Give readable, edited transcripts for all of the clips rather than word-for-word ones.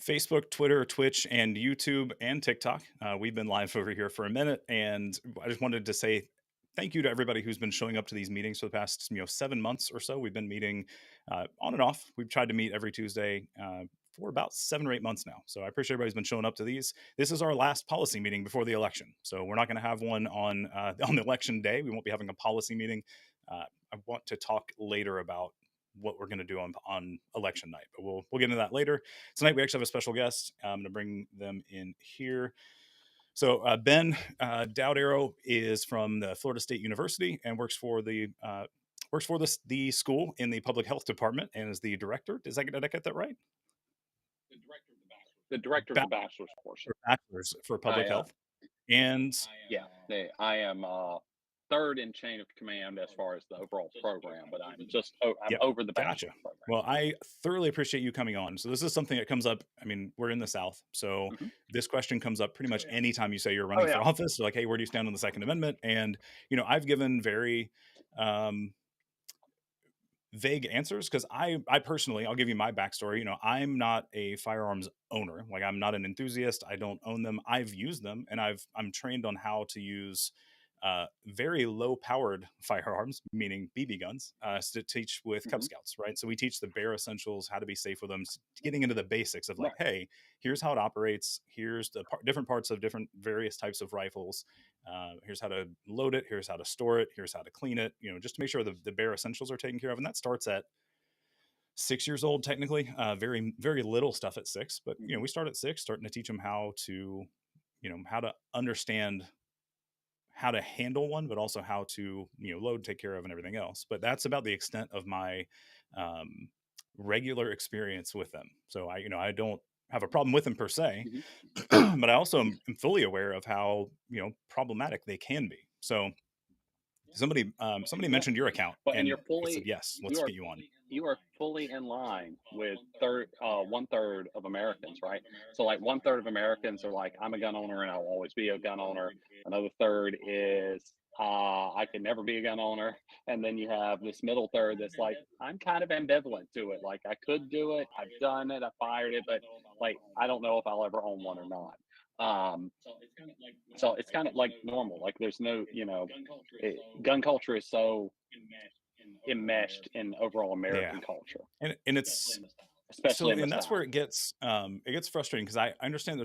Facebook, Twitter, Twitch, and YouTube and TikTok. We've been live over here for a minute, and I just wanted to say thank you to everybody who's been showing up to these meetings for the past 7 months or so. We've been meeting on and off. We've tried to meet every Tuesday for about 7 or 8 months now. So I appreciate everybody's been showing up to these. This is our last policy meeting before the election, so we're not going to have one on the election day. We won't be having a policy meeting. I want to talk later about what we're going to do on election night, but we'll get into that later. Tonight we actually have a special guest. I'm going to bring them in here. So Ben Dowd is from the Florida State University and works for the school in the public health department and is the director. Did I get that right? The director of the bachelor's course. Bachelor's for public health. And I am third in chain of command as far as the overall program, but I'm over the bachelor's program. Well, I thoroughly appreciate you coming on. So this is something that comes up. I mean, we're in the South, so this question comes up pretty much anytime you say you're running for office. So like, hey, where do you stand on the Second Amendment? And I've given very vague answers because I personally, I'll give you my backstory. I'm not a firearms owner. Like, I'm not an enthusiast. I don't own them. I've used them, and I'm trained on how to use very low powered firearms, meaning BB guns, to teach with Cub Scouts, right? So we teach the bare essentials, how to be safe with them, getting into the basics of like, hey, here's how it operates. Here's the different parts of different various types of rifles. Here's how to load it. Here's how to store it. Here's how to clean it, just to make sure the bare essentials are taken care of. And that starts at 6 years old, technically. Very, very little stuff at 6, but we start at 6, starting to teach them how to, how to understand how to handle one, but also how to, load, take care of, and everything else. But that's about the extent of my regular experience with them. So I don't have a problem with them per se, but I also am fully aware of how, problematic they can be. So somebody mentioned your account, and you're fully said, yes, let's get you on. You are fully in line with 1/3 of Americans, right? So like 1/3 of Americans are like, I'm a gun owner and I'll always be a gun owner. Another third is I can never be a gun owner. And then you have this middle third that's like, I'm kind of ambivalent to it. Like, I could do it, I've done it, I fired it, but like, I don't know if I'll ever own one or not. So it's kind of like normal. Like, there's no, gun culture is so enmeshed in overall American culture, and it's especially and that's where it gets frustrating, because I understand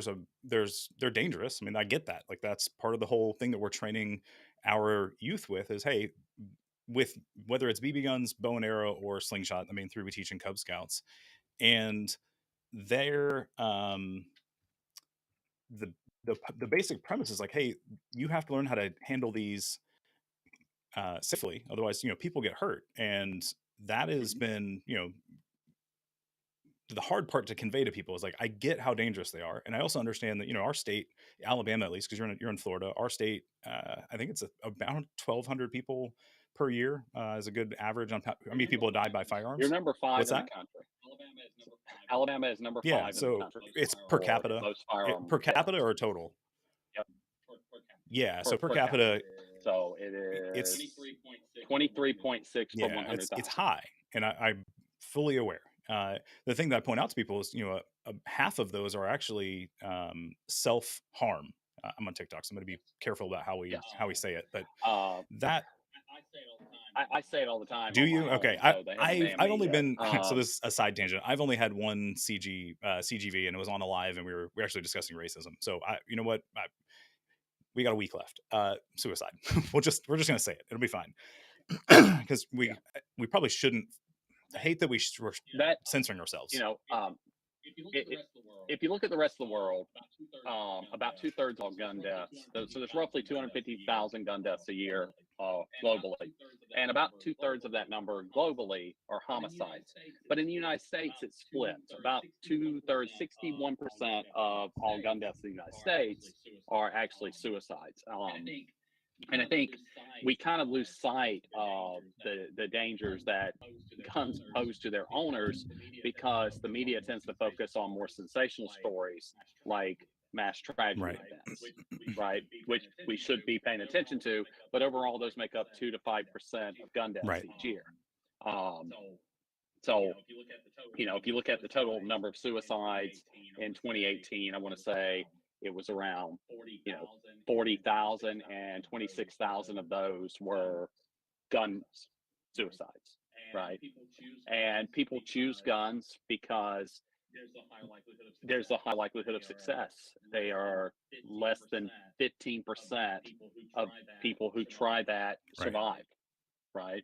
they're dangerous. I mean, I get that. Like, that's part of the whole thing that we're training our youth with is, hey, with whether it's BB guns, bow and arrow, or slingshot. I mean, through we teach in Cub Scouts, and they're the basic premise is like, hey, you have to learn how to handle these safely, otherwise people get hurt. And that has been the hard part to convey to people is like, I get how dangerous they are, and I also understand that our state, Alabama at least, because you're in Florida, our state, I think it's about 1,200 people per year is a good average on how many people die by firearms. You're number 5 in the country. Alabama is number 5 in the country. It's per capita. Per capita or total? Yep. Yeah, so per capita. So it is 23.6 for 100,000. It's high, and I'm fully aware. The thing that I point out to people is, half of those are actually self-harm. I'm on TikTok, so I'm going to be careful about how we say it, but that. I say it all the time. Do you? Okay. I've only been so this is a side tangent. I've only had one CGV, and it was on a live, and we were actually discussing racism. So you know what? We got a week left. Suicide. we're just gonna say it. It'll be fine. Because we probably shouldn't. I hate that we're censoring ourselves. If you look at the rest of the world, about 2/3 of gun deaths. So there's roughly 250,000 gun deaths a year globally, and about 2/3 of that number globally are homicides. But in the United States, it's split. About 2/3, 61% of all gun deaths in the United States are actually suicides. And I think we kind of lose sight of the dangers that guns pose to their owners, because the media tends to focus on more sensational stories like mass tragedy events, right? Which we should be paying attention to, but overall those make up 2 to 5% of gun deaths each year. So, if you look at the total number of suicides in 2018, I want to say it was around, you know, 40,000, and 26,000 of those were gun suicides, right? And people choose guns because there's a high likelihood of success. They are less than 15% of people who try that Right. survive, right?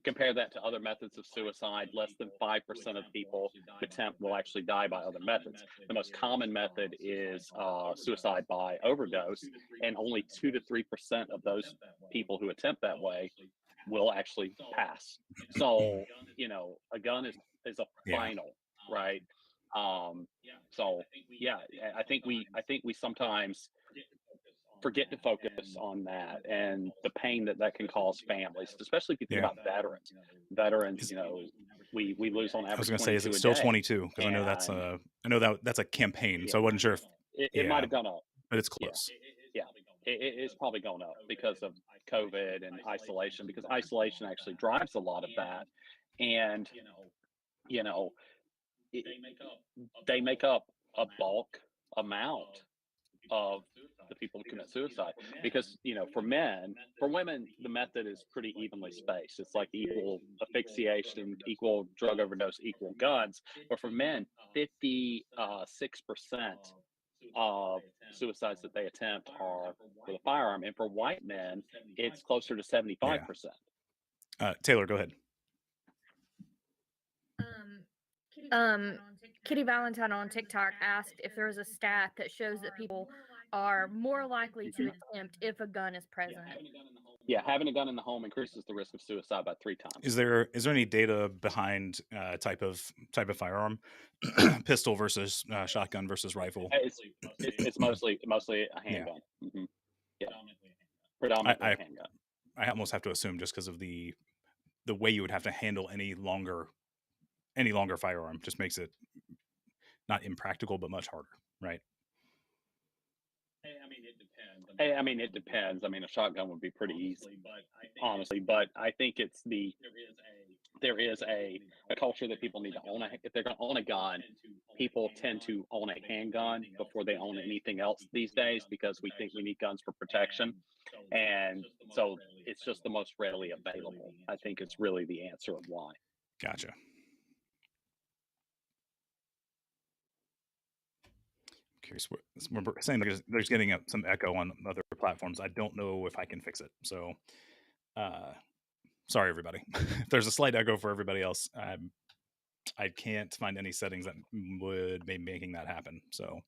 Compare that to other methods of suicide. Less than 5% of people who attempt will actually die by other methods. The most common method is suicide by overdose, and only 2 to 3% of those people who attempt that way will actually pass. So, a gun is a Yeah. final, right? Um, so yeah, I think we sometimes forget to focus on that and the pain that that can cause families, especially if you think Yeah. about veterans. Veterans, Is, we lose on I was average gonna say, is it 22 a still day, 22? Because and I know that that's a campaign, yeah, so I wasn't sure if it might yeah, have gone up. but it's Yeah, close. yeah, it's probably gone up because of COVID and isolation. Because isolation actually drives a lot of that, and you know, it, they make up a bulk amount of the people who commit suicide. Because for women the method is pretty evenly spaced. It's like equal asphyxiation, equal drug overdose, equal guns. But for men, 56% of suicides that they attempt are with a firearm, and for white men it's closer to Yeah. 75%. Taylor, go ahead. Um, Kitty Valentine on TikTok asked if there is a stat that shows that people are more likely to Mhm. attempt if a gun is present. Yeah, having a gun in the home increases the risk of suicide by 3 times. Is there any data behind type of firearm, pistol versus shotgun versus rifle? It's mostly a Yeah, handgun. Yeah, I, predominantly I a handgun. I almost have to assume just because of the way you would have to handle any longer firearm just makes it not impractical but much harder, right? Hey, I mean, it depends. I mean, a shotgun would be pretty easy, honestly, but I think there is a culture that people need to own. If they're going to own a gun, people tend to own a handgun before they own anything else these days because we think we need guns for protection, and so it's just the most readily available. I think it's really the answer of why. Gotcha. Curious what we're saying. There's getting some echo on other platforms. I don't know if I can fix it. So, uh, sorry everybody. If there's a slight echo for everybody else, I can't find any settings that would be making that happen. So,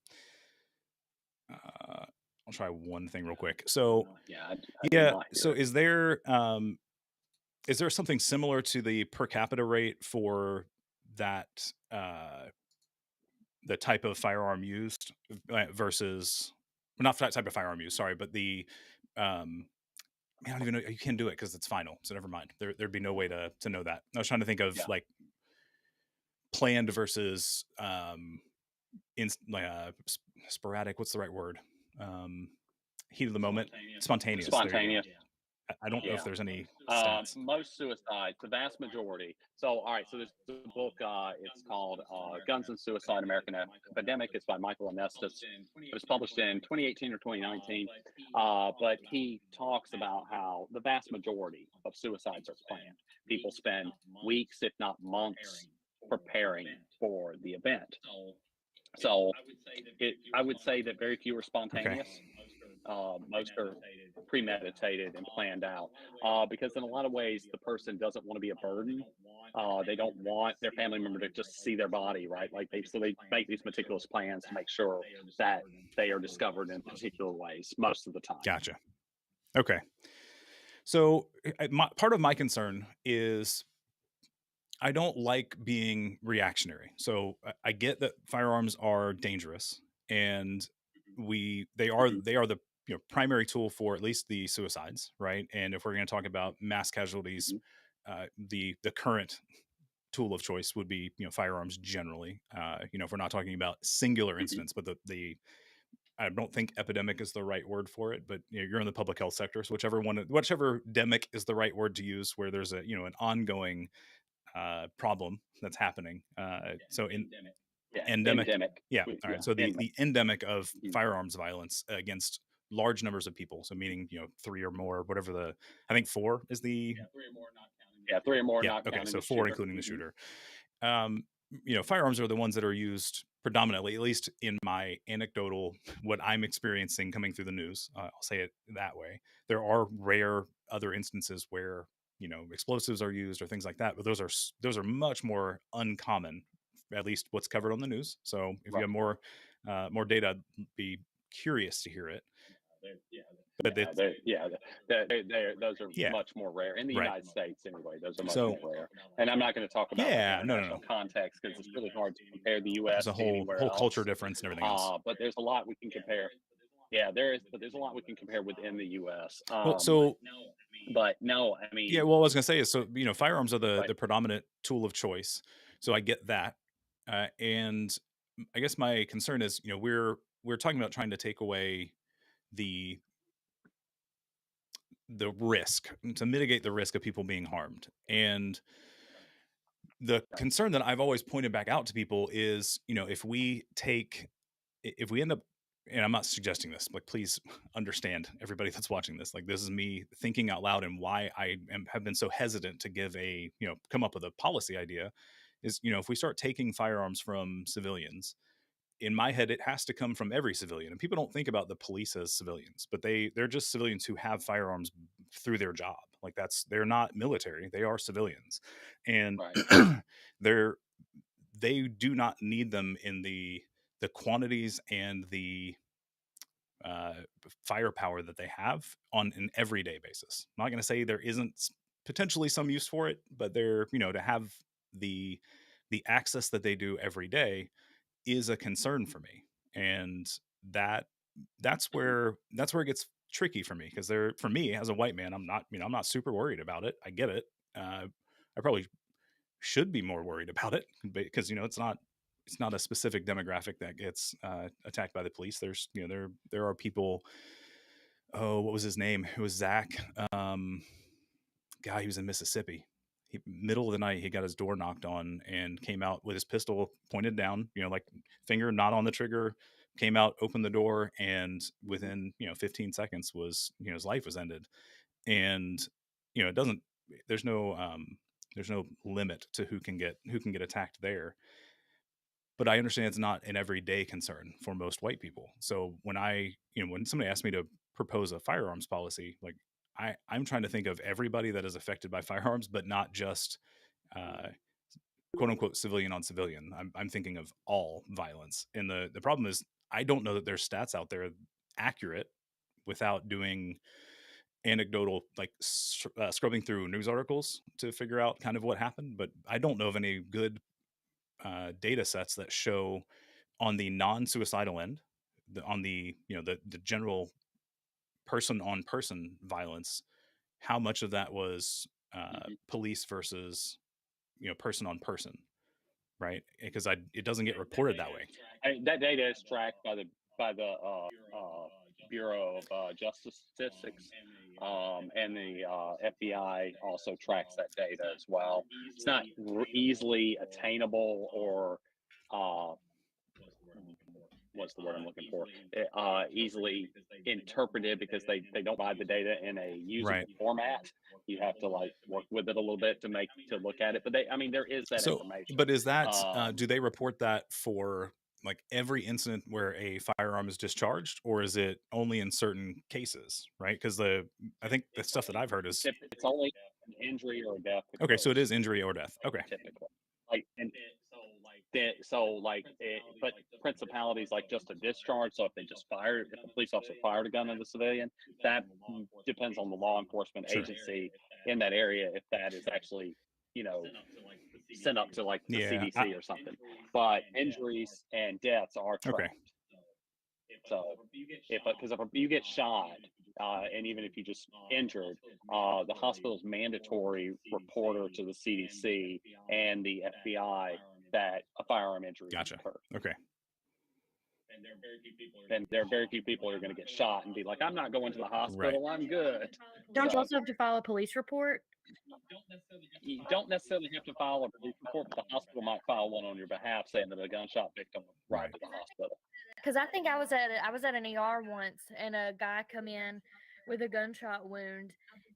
I'll try one thing real quick. So, Yeah, I do yeah. not hear So, it. is there something similar to the per capita rate for that the type of firearm used versus not that type of firearm used? Sorry, but the um, I don't even know you can do it because it's final. So never mind. There'd be no way to know that. I was trying to think of Yeah. like planned versus in like sporadic. What's the right word? Um, heat of the moment, spontaneous. There you go. Spontaneous. I don't know if Yeah. there's any stats. Most suicides, the vast majority. So, all right. So there's a book. It's called "Guns and Suicide: American Epidemic." It's by Michael Anestis. It was published in 2018 or 2019. But he talks about how the vast majority of suicides are planned. People spend weeks, if not months, preparing for the event. So, I would say that very few are Okay, spontaneous. Most are premeditated and planned out, because in a lot of ways the person doesn't want to be a burden. They don't want their family member to just see their body, right? Like they make these meticulous plans to make sure that they are discovered in particular ways most of the time. gotcha. Okay, so part of my concern is I don't like being reactionary. So I get that firearms are dangerous, and they are Mhm, they are the primary tool for at least the suicides, right? And if we're going to talk about mass casualties, mhm, the current tool of choice would be firearms generally. If we're not talking about singular mhm, incidents, but the I don't think epidemic is the right word for it, but you're in the public health sector, so whichever demic is the right word to use, where there's an ongoing problem that's happening. So in Yeah, endemic, endemic. yeah, all right. Yeah, So the endemic of Mhm. firearms violence against large numbers of people. So meaning, you know, 3 or more, whatever I think 4 is the Yeah, 3 or more, yeah. not Okay, counting so the 4 shooter. including the Mhm. shooter. Um, you know, firearms are the ones that are used predominantly, at least in my anecdotal, what I'm experiencing coming through the news. I'll say it that way. There are rare other instances where, you know, explosives are used or things like that, but those are much more uncommon, at least what's covered on the news. So if you Right. have more data, I'd be curious to hear it. But Yeah, it's those are yeah, much more rare in the right. United States anyway. Those are much So more rare. And I'm not going to talk about like yeah, no, no, international no. context because it's really hard to compare the There's U.S. a to anywhere whole culture else. difference and everything else. But there's a lot we can compare. Yeah, there is, but there's a lot we can compare within the U.S. Well, so But no, I yeah, mean, well, I was gonna say is so you know firearms are but the predominant tool of choice, so I get that, and I guess my concern is you know we're talking about trying to take away the risk to mitigate the risk of people being harmed, and the right, concern that I've always pointed back out to people is you know if we end up and I'm not suggesting this, like please understand everybody that's watching this. Like this is me thinking out loud and why have been so hesitant to give you know, come up with a policy idea is, you know, if we start taking firearms from civilians, in my head, it has to come from every civilian. And people don't think about the police as civilians, but they're just civilians who have firearms through their job. Like they're not military, they are civilians. And right. they're, they do not need them in the quantities and the uh, firepower that they have on an everyday basis. I'm not going to say there isn't potentially some use for it, but they're you know to have the access that they do every day is a concern for me, and that Mhm. that's where it gets tricky for me because they're for me as a white man, I'm not you know I'm not super worried about it. I get it. I probably should be more worried about it because you know it's not a specific demographic that gets attacked by the police. There's you know there are people. Oh, what was his name? It was Zach. Um, Guy, he was in Mississippi. Middle of the night, he got his door knocked on and came out with his pistol pointed down. You know, like finger not on the trigger. Came out, opened the door, and within you know 15 seconds was you know his life was ended. And you know it doesn't. There's no there's no limit to who can get attacked there, but I understand it's not an everyday concern for most white people. So when you know, when somebody asks me to propose a firearms policy, like I'm trying to think of everybody that is affected by firearms, but not just uh, quote unquote civilian on civilian. I'm thinking of all violence. And the problem is I don't know that there's stats out there accurate without doing anecdotal like scrubbing through news articles to figure out kind of what happened. But I don't know of any good data sets that show on the non-suicidal end, on the you know the general person on person violence, how much of that was Mhm. police versus you know person on person, right? Because I it doesn't get reported that way. That data is tracked by the Bureau of Justice Statistics, and the FBI also tracks that data as well. It's not easily attainable or uh, what's the word I'm looking for? Easily interpreted because they don't provide the data in a Right. usable format. You have to like work with it a little bit to look at it. But I mean, there is that So, information. but is that Um, do they report that for like every incident where a firearm is discharged, or is it only in certain cases? Right? Because the I think the stuff that I've heard is it's only an injury or a death okay. So it occurs is injury or death. Okay. typically. Like and so like but principalities like just a discharge. So if they just fired, if a police officer fired a gun at a civilian, that depends on the law enforcement Sure. agency in that area if that is actually you know sent up to like the Yeah. CDC or something. But injuries and deaths are Okay. tracked. So if you get shot, and even if you just injured, the hospital's mandatory reporter to the CDC and the FBI that a firearm injury has Gotcha. occurred. Okay. and there are very few people who are going to get shot and be like, I'm not going to the Right. hospital, I'm good. Don't you So also have to file a police report? you don't necessarily have to file a police report, but the hospital might file one on your behalf saying that a gunshot victim arrived Right. at the hospital. Because I think I was at an ER once, and a guy come in with a gunshot wound,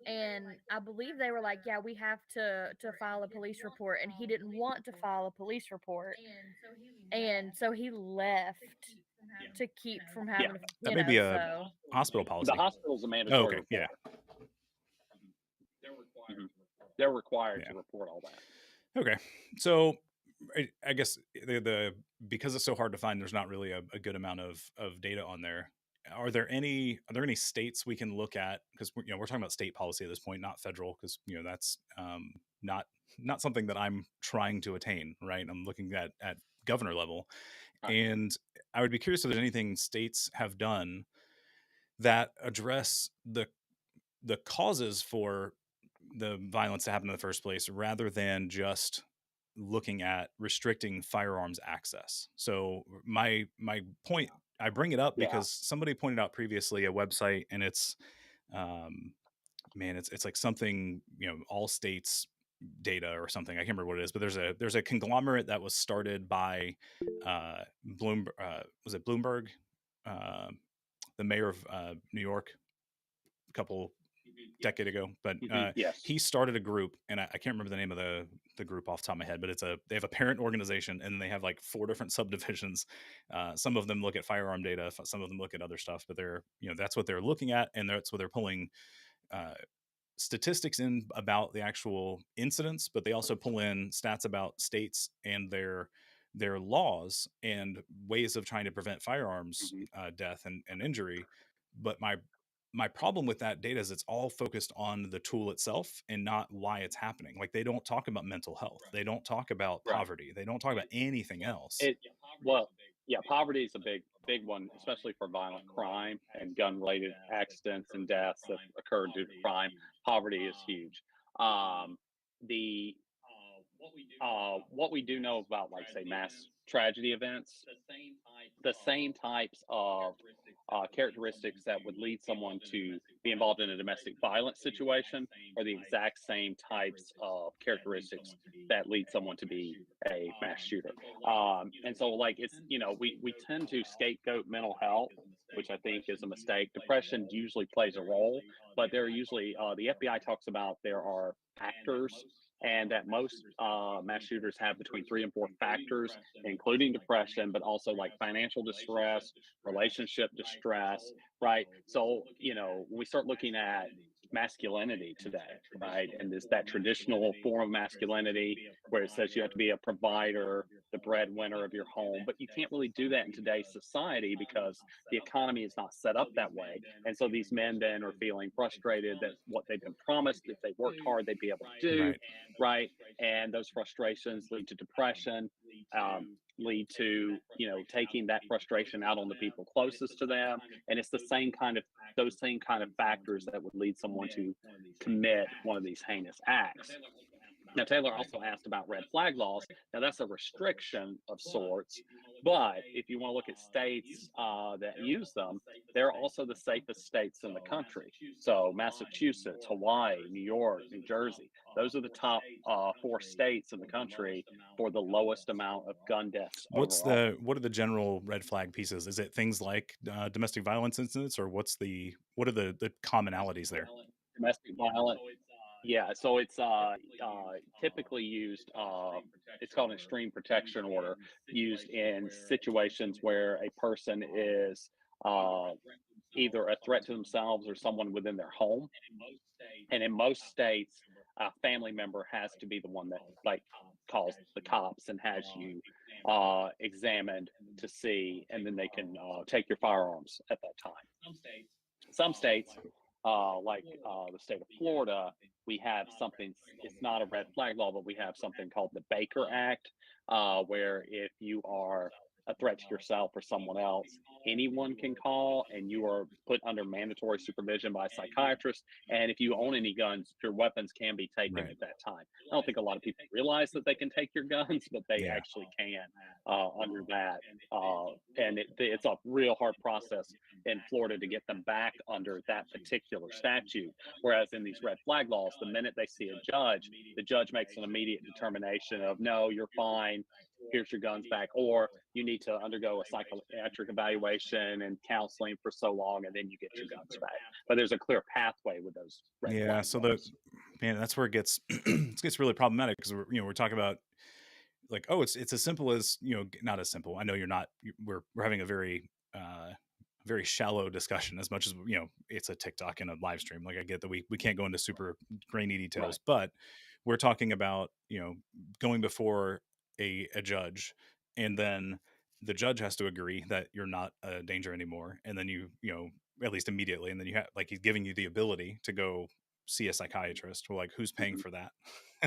and I believe they were like, "Yeah, we have to file a police report," and he didn't want to file a police report, and so he left to keep from Yeah, having to, That you may know. be a So hospital the policy. hospital's a Oh, mandatory okay. Yeah. report. Mhm. They're required Yeah. to report all that. Okay. So I guess the because it's so hard to find, there's not really a good amount of data on there. Are there any states we can look at? Because we're talking about state policy at this point, not federal, because that's not not something that I'm trying to attain. Right. I'm looking at governor level, Right. and I would be curious if there's anything states have done that address the causes for the violence to happen in the first place, rather than just looking at restricting firearms access. So my point, I bring it up Yeah. because somebody pointed out previously a website, and it's um man, it's like something, all states data or something. I can't remember what it is, but there's a conglomerate that was started by was it Bloomberg, uh, the mayor of New York, a couple decade ago, but Yes. he started a group, and I can't remember the name of the group off the top of my head, but they have a parent organization, and they have like 4 different subdivisions. Some of them look at firearm data, some of them look at other stuff, but they're that's what they're looking at, and that's what they're pulling uh, statistics in about the actual incidents, but they also pull in stats about states and their laws and ways of trying to prevent firearms Mhm. death and injury. But my problem with that data is it's all focused on the tool itself and not why it's happening. Like, they don't talk about mental health, they don't talk about Right. poverty, they don't talk about anything else. It well, yeah, poverty is a big one, especially for violent crime and gun-related accidents and deaths that occur due to crime. Poverty is huge. Um, the what we do know about, like, say, mass tragedy events, the same types of characteristics that would lead someone to be involved in a domestic violence situation are the exact same types of characteristics that lead someone to be a mass shooter. And so, like, it's, we tend to scapegoat mental health, which I think is a mistake. Depression usually plays a role, but there are usually, the FBI talks about there are factors, and that most mass shooters have between 3 and 4 factors, including depression, but also like financial distress, relationship distress, right? So, when we start looking at masculinity today, right, and this that traditional form of masculinity where it says you have to be a provider, the breadwinner of your home, but you can't really do that in today's society because the economy is not set up that way. And so these men then are feeling frustrated that what they've been promised, if they worked hard, they'd be able to do, Right. right? And those frustrations lead to depression, lead to, taking that frustration out on the people closest to them. And it's the same kind of those same kind of factors that would lead someone to commit one of these heinous acts. Now, Taylor also asked about red flag laws. Now, that's a restriction of sorts, but if you want to look at states that use them, they're also the safest states in the country. So, Massachusetts, Hawaii, New York, New Jersey, those are the top 4 states in the country for the lowest amount of gun deaths overall. What are the general red flag pieces? Is it things like domestic violence incidents, or what are the commonalities there? Domestic violence. Yeah, so it's typically used. It's called an extreme protection order, used in situations where a person is uh, either a threat to themselves or someone within their home. And in most states, a family member has to be the one that, like, calls the cops and has you examined to see, and then they can take your firearms at that time. Some states, like the state of Florida, we have something, it's not a red flag law, but we have something called the Baker Act, where if you are a threat to yourself or someone else, anyone can call, and you are put under mandatory supervision by a psychiatrist. And if you own any guns, your weapons can be taken Right. at that time. I don't think a lot of people realize that they can take your guns, but they Yeah. actually can under that. And it's a real hard process in Florida to get them back under that particular statute. Whereas in these red flag laws, the minute they see a judge, the judge makes an immediate determination of no, you're fine. Here's your guns back, or you need to undergo a psychiatric evaluation and counseling for so long, and then you get your guns back. But there's a clear pathway with those red Yeah. flag So the laws. man, that's where it gets it gets really problematic because we're talking about like, oh, it's as simple as, not as simple. I know you're not. We're having a very shallow discussion as much as it's a TikTok and a live stream. Like I get that we can't go into super grainy Right. details, but we're talking about going before a judge, and then the judge has to agree that you're not a danger anymore, and then at least immediately, and then you have like he's giving you the ability to go see a psychiatrist. Well, like who's paying Hmm. for that?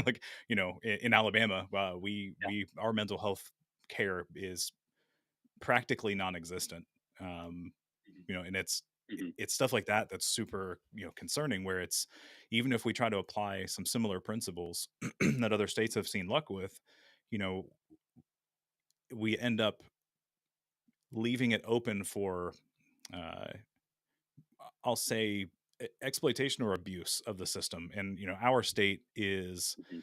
Like in Alabama, Yeah. we our mental health care is practically non-existent. Um, and Hmm. it's stuff like that that's super concerning. Where it's even if we try to apply some similar principles that other states have seen luck with, you know, we end up leaving it open for, uh, I'll say, exploitation or abuse of the system. And our state is, Hmm.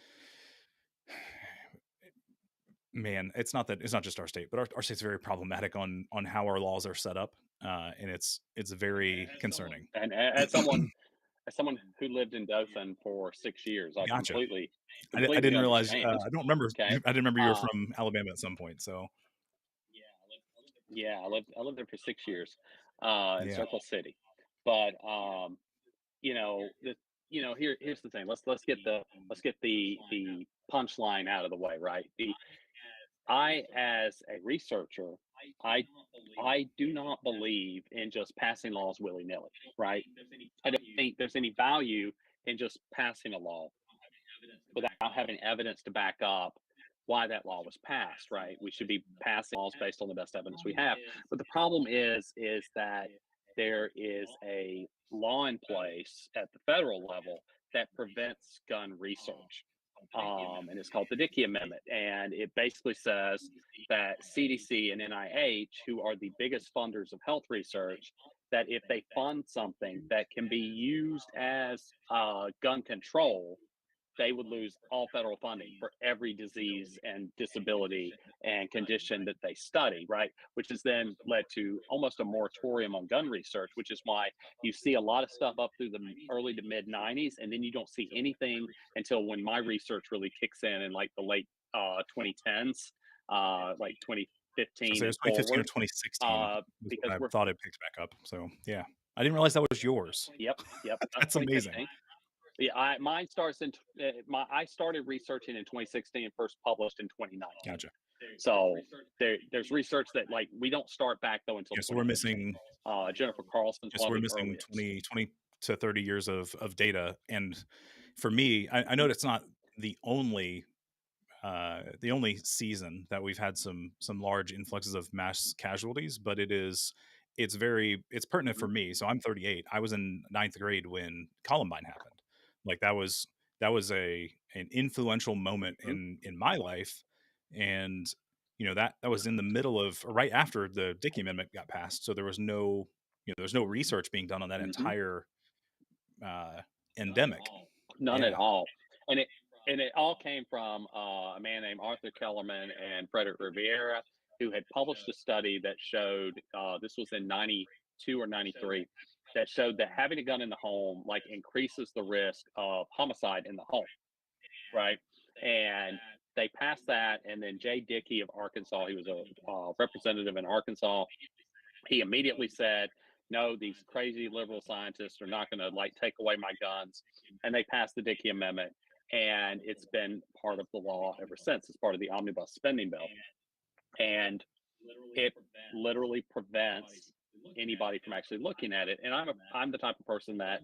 man, it's not just our state, but our state's very problematic on how our laws are set up, and it's very concerning. And as someone who lived in Dothan for 6 years, I Gotcha. I completely didn't realize. understand. I don't remember. Okay. I didn't remember you were Uh, from Alabama at some point. So yeah, I lived there for 6 years in yeah, Circle City. But you know, the here's the thing. Let's get the punchline out of the way, right? The I as a researcher, I I do not believe in just passing laws willy-nilly, right? I don't think there's any value in just passing a law without having evidence to back up why that law was passed, right? We should be passing laws based on the best evidence we have. But the problem is that there is a law in place at the federal level that prevents gun research. And it's called the Dickey Amendment. And it basically says that CDC and NIH, who are the biggest funders of health research, that if they fund something that can be used as gun control, they would lose all federal funding for every disease and disability and condition that they study, right? Which has then led to almost a moratorium on gun research, which is why you see a lot of stuff up through the early to mid 90s, and then you don't see anything until when my research really kicks in like the late 2010s, like so 2015 say it and was 2015 or forward, 2016 was because what I we're, thought it picked back up. So yeah, I didn't realize that was yours. yep, yep, that's That's amazing. 2015. Yeah, mine starts in I started researching in 2016 and first published in 2019. Gotcha. So there's research that like we don't start back though until Yeah, so we're 2015. missing. Jennifer Carlson's Yes, one of we're the missing earliest. 20 to 30 years of data. And for me, I know it's not the only the only season that we've had some large influxes of mass casualties, but it's pertinent for Mhm, me. So I'm 38. I was in ninth grade when Columbine happened. Like that was a an influential moment mhm, in my life, and that was in the middle of or right after the Dickey Amendment got passed. So there was no research being done on that mhm. entire uh, endemic. None at Yeah, all. And it all came from a man named Arthur Kellerman and Frederick Riviera, who had published a study that showed this was in 92 or 93 that showed that having a gun in the home like increases the risk of homicide in the home, right? And they passed that, and then Jay Dickey of Arkansas, he was a representative in Arkansas. He immediately said, "No, these crazy liberal scientists are not going to like take away my guns," and they passed the Dickey Amendment, and it's been part of the law ever since. It's part of the omnibus spending bill, and it literally prevents anybody from actually looking at it. And I'm the type of person that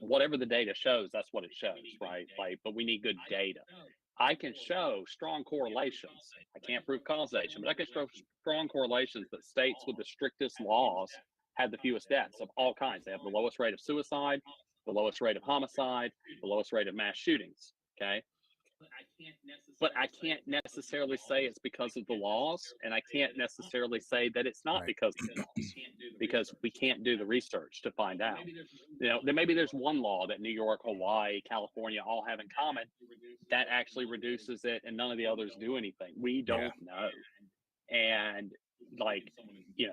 whatever the data shows, that's what it shows, right? Like, but we need good data. I can show strong correlations. I can't prove causation, but I can show strong correlations that states with the strictest laws have the fewest deaths of all kinds. They have the lowest rate of suicide, the lowest rate of homicide, the lowest rate of mass shootings. Okay. But I can't necessarily say it's because of the laws, and I can't necessarily say that it's not Right. because of the laws, because we can't do the research to find out. Maybe there's one law that New York, Hawaii, California all have in common that actually reduces it, and none of the others do anything. We Yeah. don't know. And like,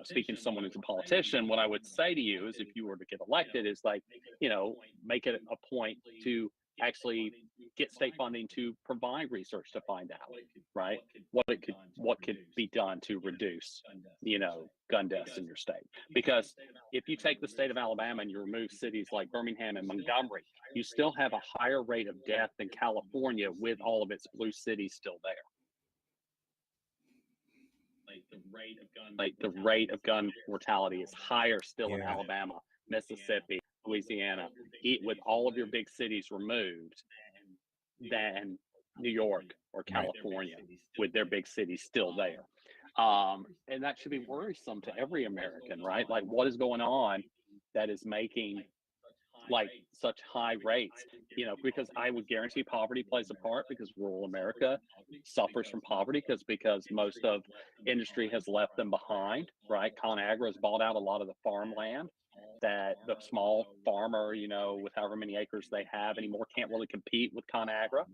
speaking to someone who's a politician, what I would say to you is, if you were to get elected, is like, make it a point to actually get state funding to provide research to find out, right, what could be done to reduce, gun deaths in your state. Because if you take the state of Alabama and you remove cities like Birmingham and Montgomery, you still have a higher rate of death than California with all of its blue cities still there. Like the rate of gun mortality is higher still in Yeah. Alabama, Mississippi, Louisiana, with all of your big cities removed, than New York or Right. California with their big cities still there. And that should be worrisome to every American, right? Like, what is going on that is making like such high rates? Because I would guarantee poverty plays a part, because rural America suffers from poverty because most of industry has left them behind, right? ConAgra has bought out a lot of the farmland that the small farmer, with however many acres they have anymore, can't really compete with ConAgra.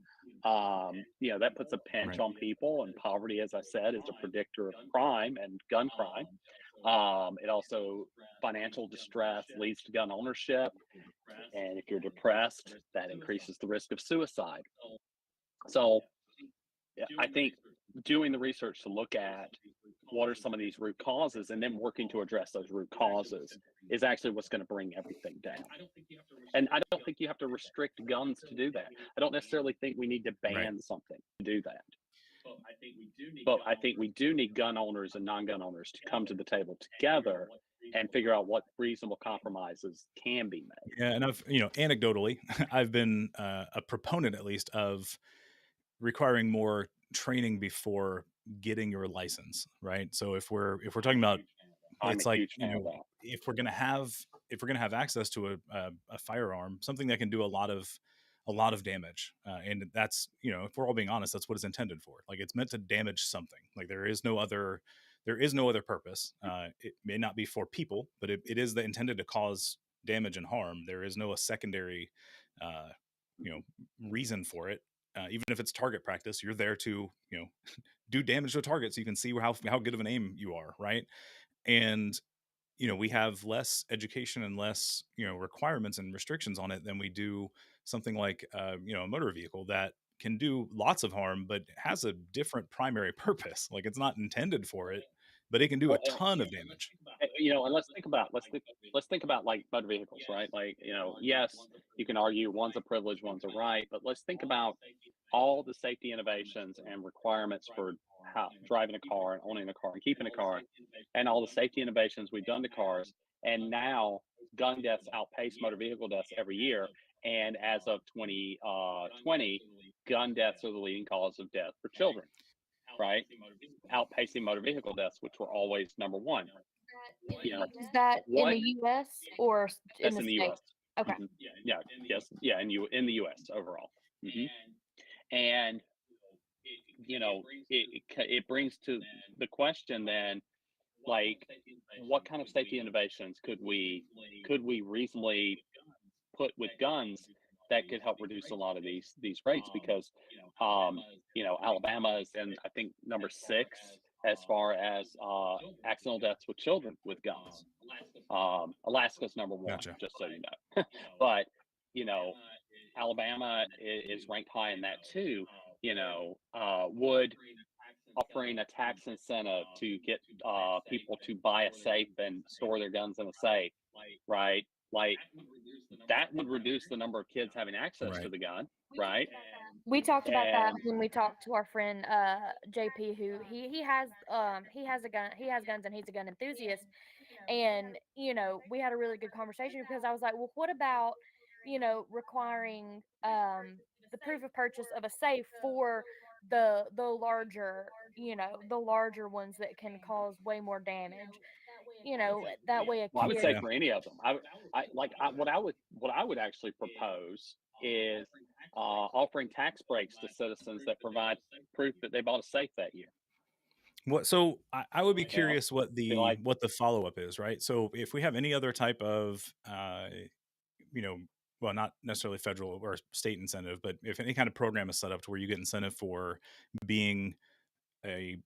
That puts a pinch Right. on people, and poverty, as I said, is a predictor of crime and gun crime. It also, financial distress leads to gun ownership, and if you're depressed, that increases the risk of suicide. So I think doing the research to look at what are some of these root causes, and then working to address those root causes, is actually what's going to bring everything down. And I don't think you have to restrict guns to do that. I don't necessarily think we need to Right. ban something to do that. But I think we do need gun owners and non-gun owners to come to the table together and figure out what reasonable compromises can be made. Yeah. And anecdotally, I've been a proponent, at least, of requiring more training before getting your license. Right. So if we're talking about, I'm a it's like, huge fan of that. if we're gonna have access to a firearm, something that can do a lot of damage, and that's, if we're all being honest, that's what it's intended for. Like, it's meant to damage something. Like, there is no other purpose. It may not be for people, but it is intended to cause damage and harm. There is no a secondary uh you know reason for it. Even if it's target practice, you're there to do damage to a target so you can see how good of an aim you are, right? And we have less education and less requirements and restrictions on it than we do something like a motor vehicle that can do lots of harm but has a different primary purpose. Like, it's not intended for it, but it can do a Well, ton of damage. and let's think about like motor vehicles, right? Like, yes, you can argue one's a privilege, one's a right, but let's think about all the safety innovations and requirements for how driving a car and owning a car and keeping a car, and all the safety innovations we've done to cars. And now gun deaths outpace motor vehicle deaths every year. And as of 2020, gun deaths are the leading cause of death for children, right? Outpacing motor vehicle deaths, which were always number one. You know, Is that in what the US or in That's the in the States? U.S. Okay. Yeah, yes, yeah, in the U.S. overall. hmm And it brings to the question then, like, what kind of safety innovations could we reasonably put with guns that could help reduce a lot of these rates? Because Alabama is in, I think, number 6 as far as accidental deaths with children with guns. Alaska's number 1, Gotcha. just so you know. But you know Alabama is ranked high in that too. Would offering a tax incentive to get people to buy a safe and store their guns in a safe, right? Like, that would reduce the number of kids having access to Right. the gun, right? We talked about that And when we talked to our friend JP, who he has a gun, he has guns, and he's a gun enthusiast. And we had a really good conversation, because I was like, well, what about requiring the proof of purchase of a safe for the larger, the larger ones that can cause way more damage. That way a Well, I would kid. say Yeah. for any of them, what I would actually propose is offering tax breaks to citizens that provide proof that they bought a safe that year. What so I would be You know, curious what be the like, what the follow-up is, right? So if we have any other type of you know, well, not necessarily federal or state incentive, but if any kind of program is set up to where you get incentive for being I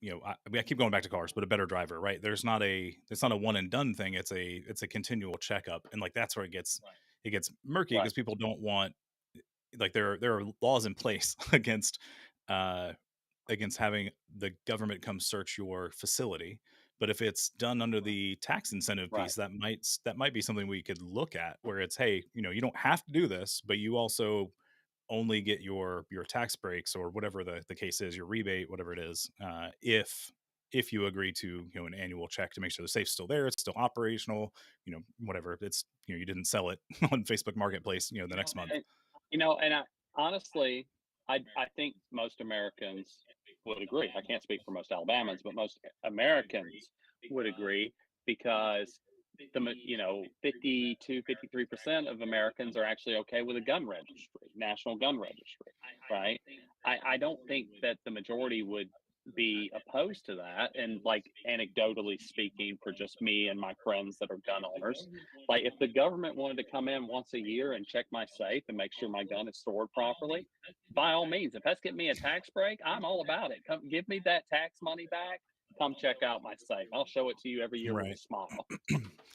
keep going back to cars, but a better driver, right? It's not a one and done thing. It's a continual checkup, and like that's where it gets murky right, because people don't want like there are laws in place uh against having the government come search your facility. But if it's done under the tax incentive right. piece, that might be something we could look at where it's, hey, you don't have to do this, but you also only get your tax breaks or whatever the case is, your rebate, whatever it is, if you agree to an annual check to make sure the safe's still there, it's still operational, whatever it's you didn't sell it on Facebook Marketplace the next month. And and I honestly, I think most Americans would agree. I can't speak for most Alabamans, but most Americans would agree because 50 to 53% of Americans are actually okay with a gun registry, national gun registry, right? I don't think that the majority would be opposed to that. And like anecdotally speaking, for just me and my friends that are gun owners, like if the government wanted to come in once a year and check my safe and make sure my gun is stored properly, by all means, if that's getting me a tax break, I'm all about it. Come give me that tax money back. Come check out my safe. I'll show it to you every year with a Right. smile.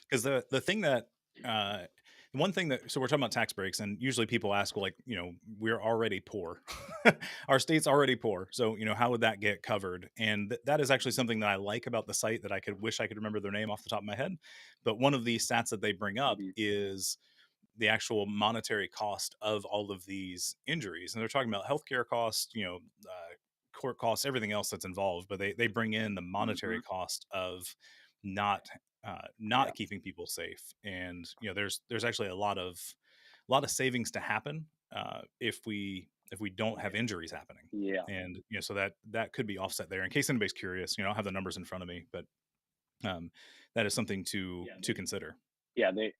Because the thing that uh one thing that so we're talking about tax breaks, and usually people ask, well, like, we're already poor. Our state's already poor, so how would that get covered? And that is actually something that I like about the site, that I could wish I could remember their name off the top of my head. But one of the stats that they bring up Mhm. is the actual monetary cost of all of these injuries, and they're talking about healthcare costs, court costs, everything else that's involved. But they bring in the monetary Mhm. cost of not Yeah. not keeping people safe. And there's actually a lot of savings to happen if we don't have injuries happening. Yeah. And so that could be offset there, in case anybody's curious. I don't have the numbers in front of me, but um, that is something to consider. Yeah. The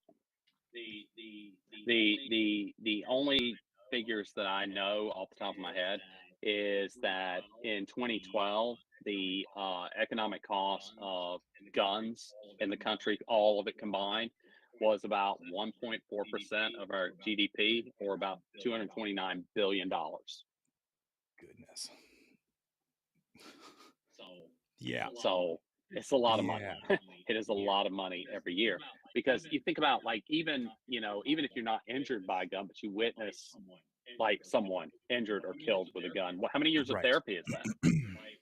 only figures that I know off the top of my head is that in 2012, the economic cost of guns in the country, all of it combined, was about 1.4% of our GDP, or about $229 billion. Goodness. Yeah. So it's a lot of money. Yeah. It is a lot of money every year, because you think about, like, even if you're not injured by a gun, but you witness like someone injured or killed with a gun. How many years of Right. therapy is that?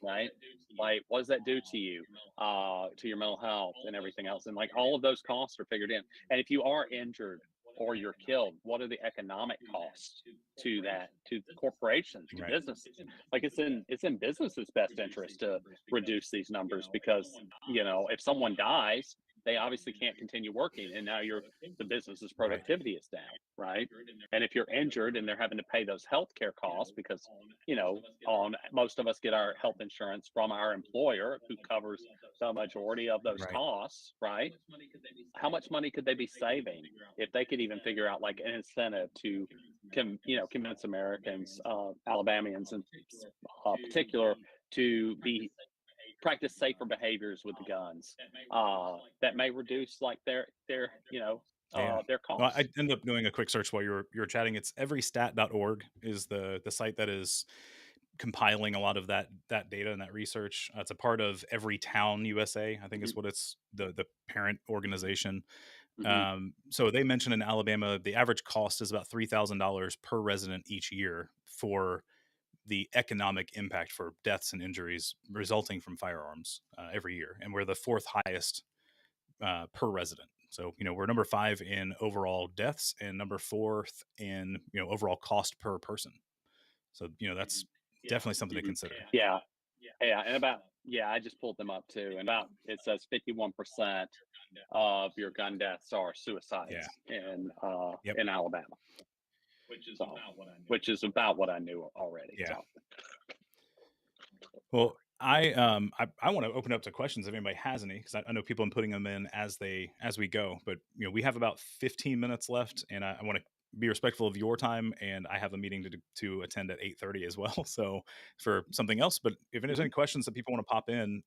Right? Like, what does that do to you, to your mental health and everything else? And like all of those costs are figured in. And if you are injured or you're killed, what are the economic costs to that, to corporations, to Right. businesses? Like it's in business's best interest to reduce these numbers, because if someone dies, they obviously can't continue working, and now the business's Right. productivity is down, right? And if you're injured and they're having to pay those healthcare costs, because on most of us get our health insurance from our employer, who covers the majority of those Right. costs, right? How much money could they be saving if they could even figure out like an incentive to convince Americans, Alabamians in particular, to be practice safer behaviors with the guns, that may reduce like Yeah. their Well, I costs. ended up doing a quick search while you were chatting. It's everystat.org is the site that is compiling a lot of that data and that research. It's a part of Every Town USA, I think is Hmm. what it's the parent organization. Hmm. So they mentioned in Alabama, the average cost is about $3,000 per resident each year for the economic impact for deaths and injuries resulting from firearms every year, and we're the fourth highest per resident. So we're number 5 in overall deaths and number 4th in overall cost per person. So that's definitely something to Hmm. consider. Yeah, yeah, and I just pulled them up too, and about it says 51% of your gun deaths are Yeah. suicides Yep. in Alabama. So, which is about what I knew already. Yeah. So, Well, I want to open up to questions if anybody has any, because I know people are putting them in as we go. But we have about 15 minutes left, and I want to be respectful of your time, and I have a meeting to attend at 8:30 as well. So for something else, but if there's mhm, any questions that people want to pop in,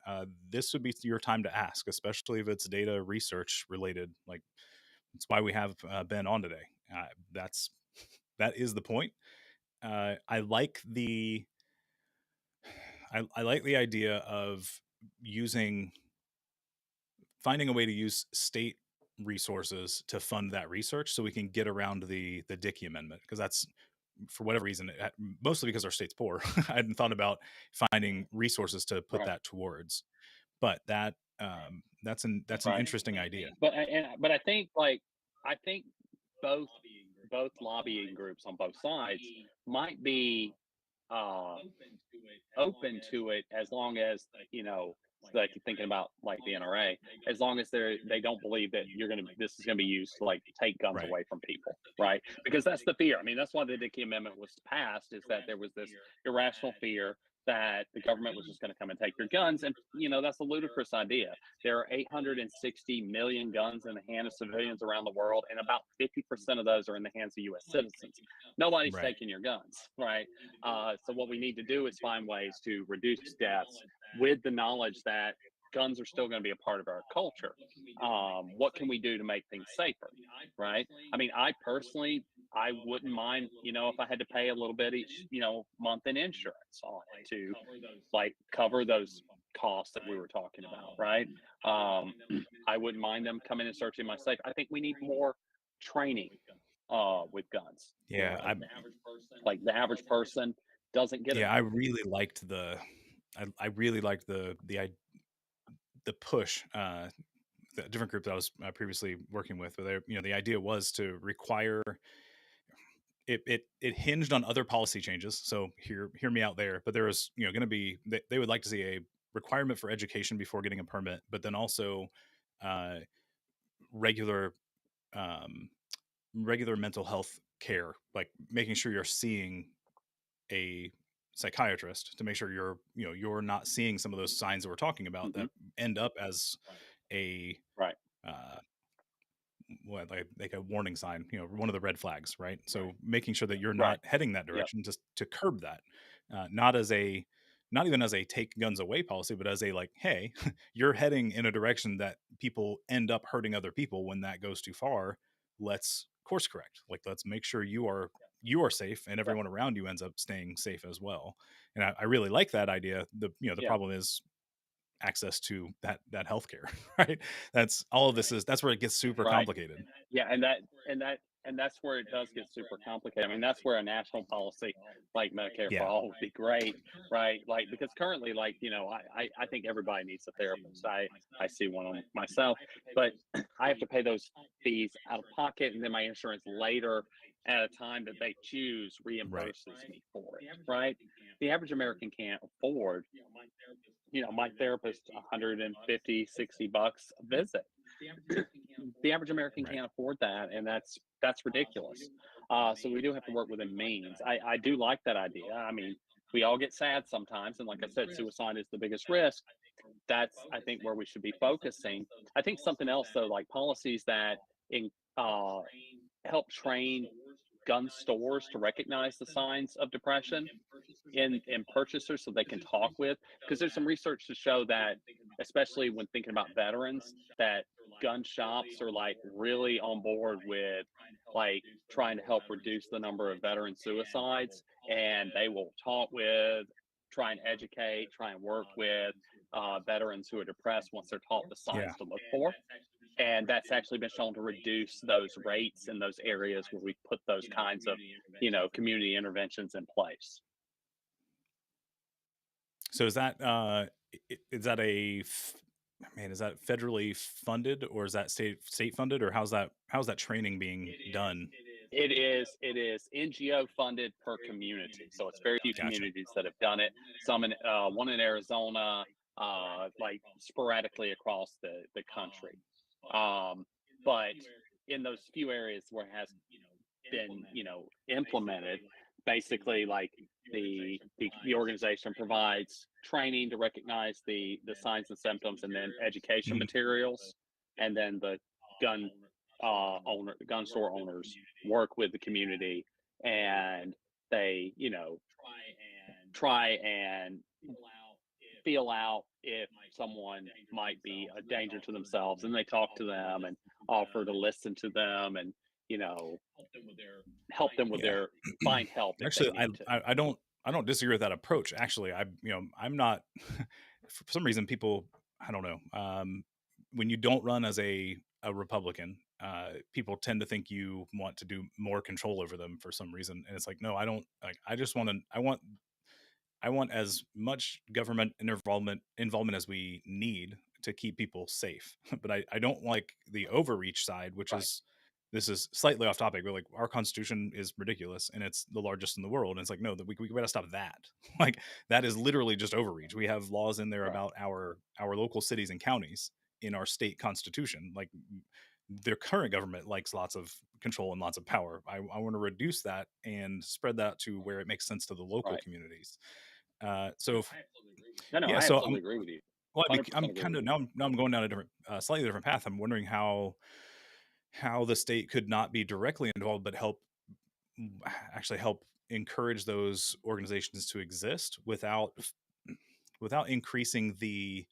this would be your time to ask, especially if it's data research related. Like that's why we have Ben on today. That's that is the point. I like the I like the idea of using finding a way to use state resources to fund that research so we can get around the Dickey amendment, because that's for whatever reason mostly because our state's poor. I hadn't thought about finding resources to put right, that towards, but that's an right. interesting idea. But I think both both lobbying groups on both sides might be uh, open to it as long as like thinking about like the NRA, as long as they don't believe that this is gonna be used to like take guns Right. away from people, right? Because that's the fear. I mean, that's why the Dickey Amendment was passed, is that there was this irrational fear that the government was just going to come and take your guns, and that's a ludicrous idea. There are 860 million guns in the hand of civilians around the world, and about 50% of those are in the hands of U.S. citizens. Nobody's Right. taking your guns, right? So what we need to do is find ways to reduce deaths with the knowledge that guns are still going to be a part of our culture. What can we do to make things safer, right? I mean, I personally, I wouldn't mind, if I had to pay a little bit each, month in insurance on it to like cover those costs that we were talking about, right? Um, I wouldn't mind them coming and searching my safe. I think we need more training with guns. Yeah. Like the average person doesn't get Yeah, enough. I really liked I really liked the push, the different group that I was previously working with, where the idea was to require it hinged on other policy changes. So hear me out there. But there was going to be they would like to see a requirement for education before getting a permit, but then also uh, regular um, regular mental health care, like making sure you're seeing a psychiatrist to make sure you're not seeing some of those signs that we're talking about Hmm. that end up as a Right. uh, what like a warning sign, one of the red flags, right? So making sure that you're Right. not heading that Yep. direction, just to curb that, not even as a take guns away policy, but as a like, hey, you're heading in a direction that people end up hurting other people. When that goes too far, let's course correct. Like, let's make sure you are safe and Right. everyone around you ends up staying safe as well. And I really like that idea. The Yeah. problem is access to that healthcare, right? That's where it gets super Right. complicated. Yeah, and that's where it does get super complicated. I mean, that's where a national policy like Medicare for Yeah. all would be great, right? Like because currently, like I think everybody needs a therapist. I see one on myself, but I have to pay those fees out of pocket, and then my insurance later at a time that they choose Right. reimburses me for it, right? The average American can't afford, my therapist 150, $60 a visit. The average American Right. can't afford that, and that's ridiculous. So we do have to work within means. I do like that idea. I mean, we all get sad sometimes, and like I said, suicide is the biggest risk. That's I think where we should be focusing. I think something else though, like policies that in, uh, help train gun stores to recognize the signs of depression in purchasers so they can talk with, because there's some research to show that, especially when thinking about veterans, that gun shops are like really on board with like trying to help reduce the number of veteran suicides, and they will talk with, try and educate, try and work with veterans who are depressed once they're taught the Yeah. signs to look for, and that's actually been shown to reduce those rates in those areas where we put those kinds of community interventions in place. So is that man, is that federally funded, or is that state funded, or how's that training being done? It is NGO funded per community, so it's very few Gotcha. communities that have done it. Some in one in Arizona, like sporadically across the country. Um, but in those few areas where it has been, implemented. Basically, like the organization provides training to recognize the signs and symptoms, and then education Mhm. materials, and then the gun gun store owners work with the community, and they, try and feel out if someone might be a danger to themselves, and they talk to them and offer to listen to them, and you know help them with Yeah. their find help if they Actually, need to. I don't disagree with that approach. Actually, I'm not for some reason people I don't know. When you don't run as a Republican, people tend to think you want to do more control over them for some reason, and it's like no, I don't. Like I just want to. I want as much government involvement as we need to keep people safe. But I don't like the overreach side, which Right, is this is slightly off topic, but like our constitution is ridiculous and it's the largest in the world. And it's like, no, that we gotta stop that. Like that is literally just overreach. We have laws in there right, about our local cities and counties in our state constitution. Like their current government likes lots of control and lots of power. I want to reduce that and spread that to where it makes sense to the local right. communities. So if, No, no, yeah, I so absolutely agree with you. well, 100% I'm agree kind with of you. now I'm going down a different, slightly different path. I'm wondering how the state could not be directly involved, but actually help encourage those organizations to exist without increasing the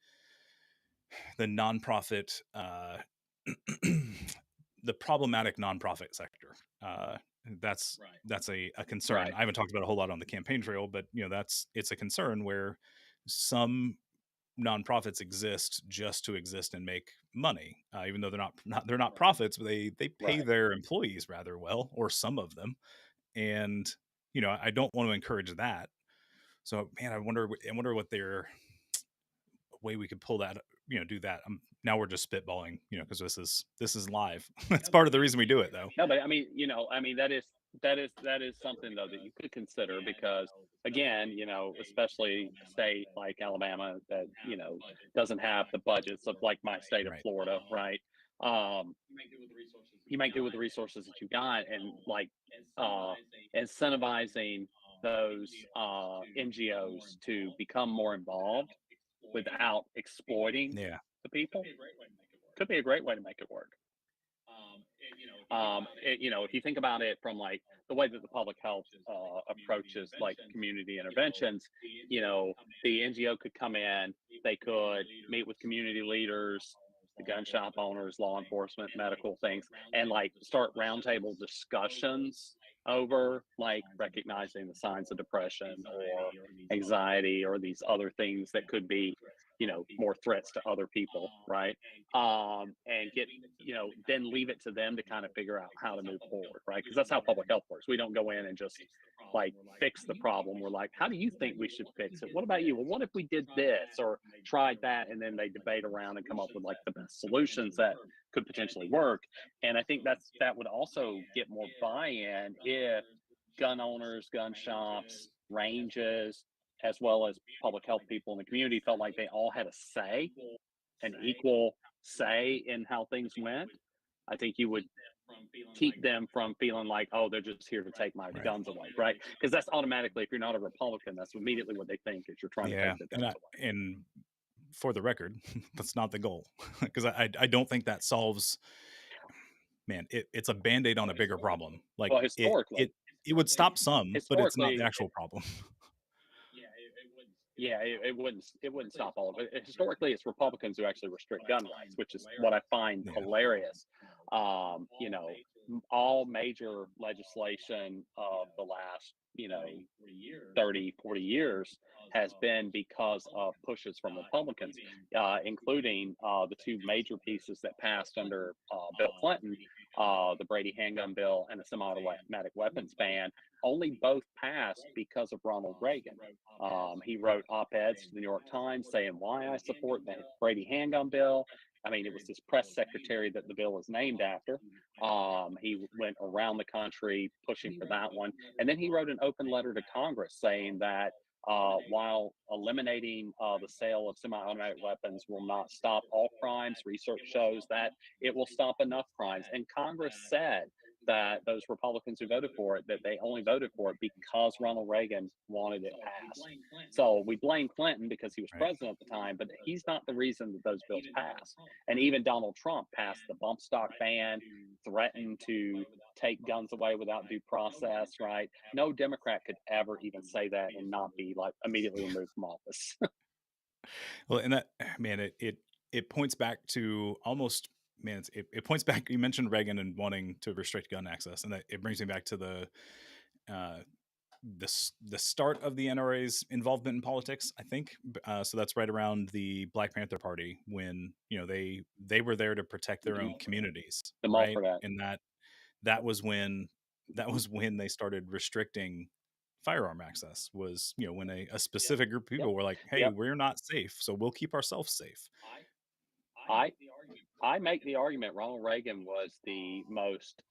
nonprofit, the problematic nonprofit sector. That's a concern. Right, I haven't talked about a whole lot on the campaign trail, but it's a concern where some nonprofits exist just to exist and make money, even though they're not profits, but they pay right. their employees rather well, or some of them, and I don't want to encourage that. So man, I wonder what their way we could pull that, do that. Now we're just spitballing, because this is live. That's part of the reason we do it, though. No, but I mean, that is something though that you could consider, because again, especially a state like Alabama that doesn't have the budgets of like my state of Right. Florida, right? Um, you make do with the resources that you got, and like uh, incentivizing those NGOs to become more involved without exploiting Yeah. the people could be a great way to make it work. If you think about it from like the way that the public health approaches like community interventions, the NGO could come in, they could meet with community leaders, the gun shop owners, law enforcement, medical things, and like start roundtable discussions over like recognizing the signs of depression or anxiety or these other things that could be, more threats to other people, right? And get, then leave it to them to kind of figure out how to move forward, right? Because that's how public health works. We don't go in and just like fix the problem. We're like, how do you think we should fix it? What about you? Well, what if we did this or tried that? And then they debate around and come up with like the best solutions that could potentially work. And I think that would also get more buy-in if gun owners, gun shops, ranges, as well as public health people in the community felt like they all had a say, an equal say in how things went. I think you would keep them from feeling like, oh, they're just here to take my Right. guns away, right? Because that's automatically, if you're not a Republican, that's immediately what they think is you're trying to Yeah. take their And guns away. and for the record, that's not the goal, because I don't think that solves. Man, it's a band-aid on a bigger problem. Like Well, it would stop some, but it's not the historically, actual problem. yeah, it wouldn't stop all of it. Historically, it's Republicans who actually restrict gun rights, which is what I find Yeah. hilarious. All major legislation of the last 30, 40 years has been because of pushes from Republicans, including the two major pieces that passed under Bill Clinton, the Brady handgun bill and the semi-automatic weapons ban. Only both passed because of Ronald Reagan. He wrote op-eds to the New York Times saying why I support the Brady handgun bill. I mean, it was his press secretary that the bill is named after. He went around the country pushing for that one. And then he wrote an open letter to Congress saying that while eliminating the sale of semi automatic weapons will not stop all crimes, research shows that it will stop enough crimes. And Congress said that those Republicans who voted for it, that they only voted for it because Ronald Reagan wanted it passed. So we blame Clinton because he was Right. president at the time, but he's not the reason that those bills passed. And even Donald Trump passed the bump stock ban, threatened to take guns away without due process, right? No Democrat could ever even say that and not be like immediately removed from office. Well, and that man, it points back to almost man, it points back. You mentioned Reagan and wanting to restrict gun access, and that it brings me back to uh, the start of the NRA's involvement in politics. I think so. That's right around the Black Panther Party when they were there to protect their own communities, The right? Mulford Act. And that was when they started restricting firearm access. Was when a specific group of Yep. people were like, hey, Yep. we're not safe, so we'll keep ourselves safe. I I make the argument Ronald Reagan was the most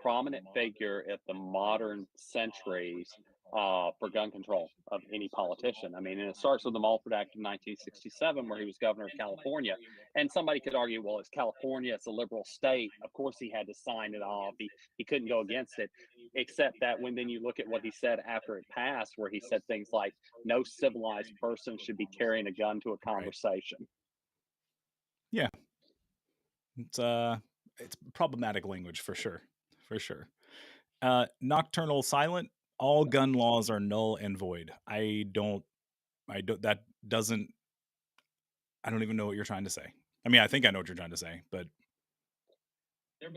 prominent figure at the modern centuries for gun control of any politician. I mean, and it starts with the Mulford Act of 1967, where he was governor of California. And somebody could argue, well, it's California, it's a liberal state. Of course, he had to sign it off. He couldn't go against it, except that when then you look at what he said after it passed, where he said things like, no civilized person should be carrying a gun to a Right. conversation. Yeah. It's problematic language for sure. For sure. Nocturnal silent. All gun laws are null and void. I don't. That doesn't. I don't even know what you're trying to say. I mean, I think I know what you're trying to say, but There have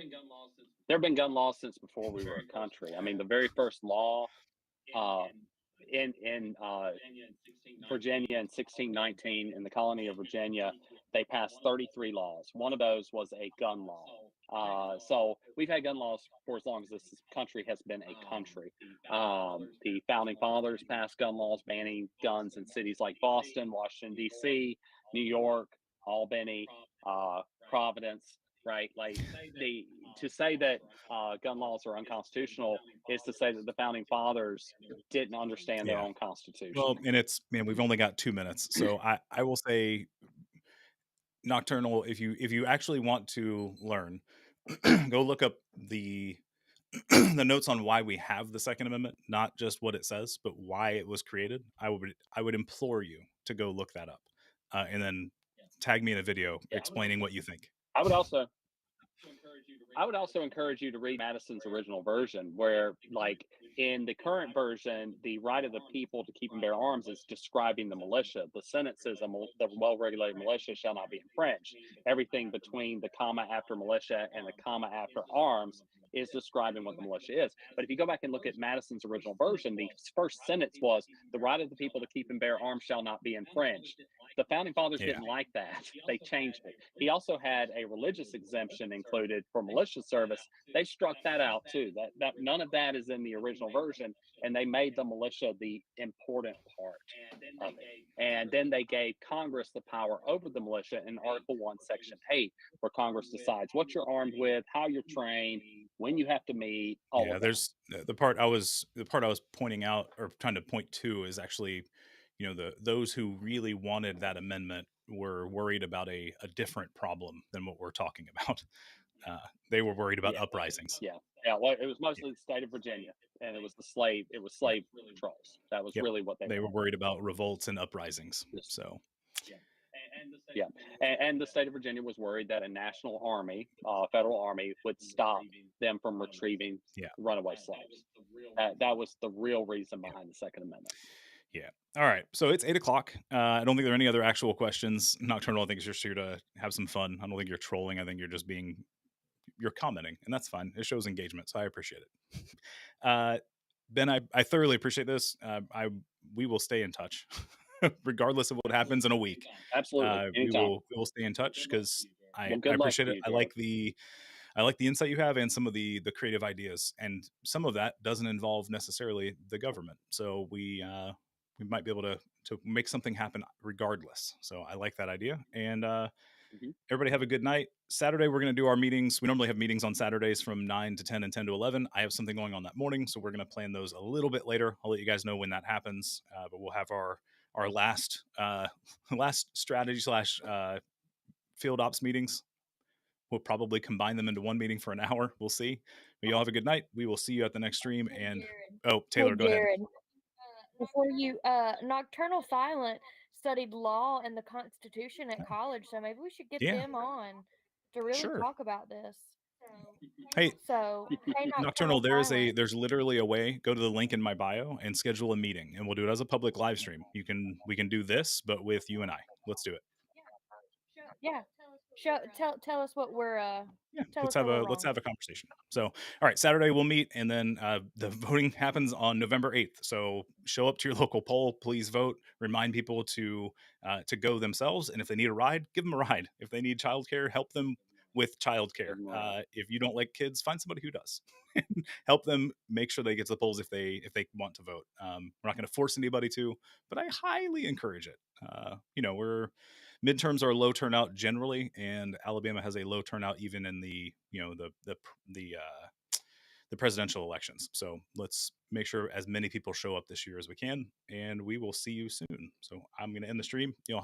been gun laws since before we were a country. I mean, the very first law uh, in Virginia in 1619, in the colony of Virginia, they passed 33 laws. One of those was a gun law. So we've had gun laws for as long as this country has been a country. The founding fathers passed gun laws banning guns in cities like Boston, Washington, D.C., New York, Albany, Providence, right? Like to say that gun laws are unconstitutional is to say that the founding fathers didn't understand their yeah. own constitution. Well, and it's man, we've only got 2 minutes, so I will say nocturnal. If you actually want to learn, go look up the the notes on why we have the Second Amendment, not just what it says, but why it was created. I would implore you to go look that up, and then tag me in a video Yeah. explaining what you think. I would also encourage you to read Madison's original version, where, like, in the current version, the right of the people to keep and bear arms is describing the militia. The sentence says the well-regulated militia shall not be infringed. Everything between the comma after militia and the comma after arms is describing what the militia is. But if you go back and look at Madison's original version, the first sentence was the right of the people to keep and bear arms shall not be infringed. The founding fathers Yeah. didn't like that. They changed it. He also had a religious exemption included for militia service. They struck that out too. That none of that is in the original version, and they made the militia the important part of it. And then they gave Congress the power over the militia in Article 1, Section 8, where Congress decides what you're armed with, how you're trained, when you have to meet, all Yeah, of that. there's the part I was pointing out or trying to point to is actually, those who really wanted that amendment were worried about a different problem than what we're talking about. They were worried about Yeah. uprisings. Yeah. Well, it was mostly the state of Virginia, and it was slave patrols. That was Yep. really what they They were wanted. worried about revolts and uprisings. Yes. So Yeah, and the state of Virginia was worried that a national army, federal army, would stop them from retrieving yeah, runaway slaves. That was the real reason behind the Second Amendment. yeah. All right. So it's 8 o'clock. I don't think there are any other actual questions. Nocturnal, I think, is just here to have some fun. I don't think you're trolling. I think you're commenting, and that's fine. It shows engagement, so I appreciate it. Ben, I thoroughly appreciate this. We will stay in touch, regardless of what happens in a week. Absolutely, anytime. We will stay in touch because I Well, good luck appreciate to it. you, I like the insight you have and some of the creative ideas, and some of that doesn't involve necessarily the government. So we might be able to make something happen regardless. So I like that idea, and everybody have a good night. Saturday, we're going to do our meetings. We normally have meetings on Saturdays from 9 to 10 and 10 to 11. I have something going on that morning, so we're going to plan those a little bit later. I'll let you guys know when that happens, but we'll have our last last strategy / field ops meetings We'll probably combine them into one meeting for an hour. We'll see. But y'all have a good night. We will see you at the next stream. And oh, Hey, Taylor, go ahead. Jared, before you, Nocturnal Silent studied law and the Constitution at college, so maybe we should get Yeah, them on to really sure. talk about this. Hey, So, hey, Nocturnal, Nocturnal Silent. there's literally a way. Go to the link in my bio and schedule a meeting, and we'll do it as a public live stream. We can do this, but with you and I. Let's do it. Yeah. Tell us what we're Yeah, tell us where we're let's wrong. have a conversation. So, all right, Saturday we'll meet, and then the voting happens on November 8th. So show up to your local poll, please vote. Remind people to go themselves, and if they need a ride, give them a ride. If they need childcare, help them with childcare. If you don't like kids, find somebody who does. Help them make sure they get to the polls if they want to vote. We're not going to force anybody to, but I highly encourage it. We're midterms are low turnout generally, and Alabama has a low turnout even in the the presidential elections. So let's make sure as many people show up this year as we can, and we will see you soon. So I'm going to end the stream. You'll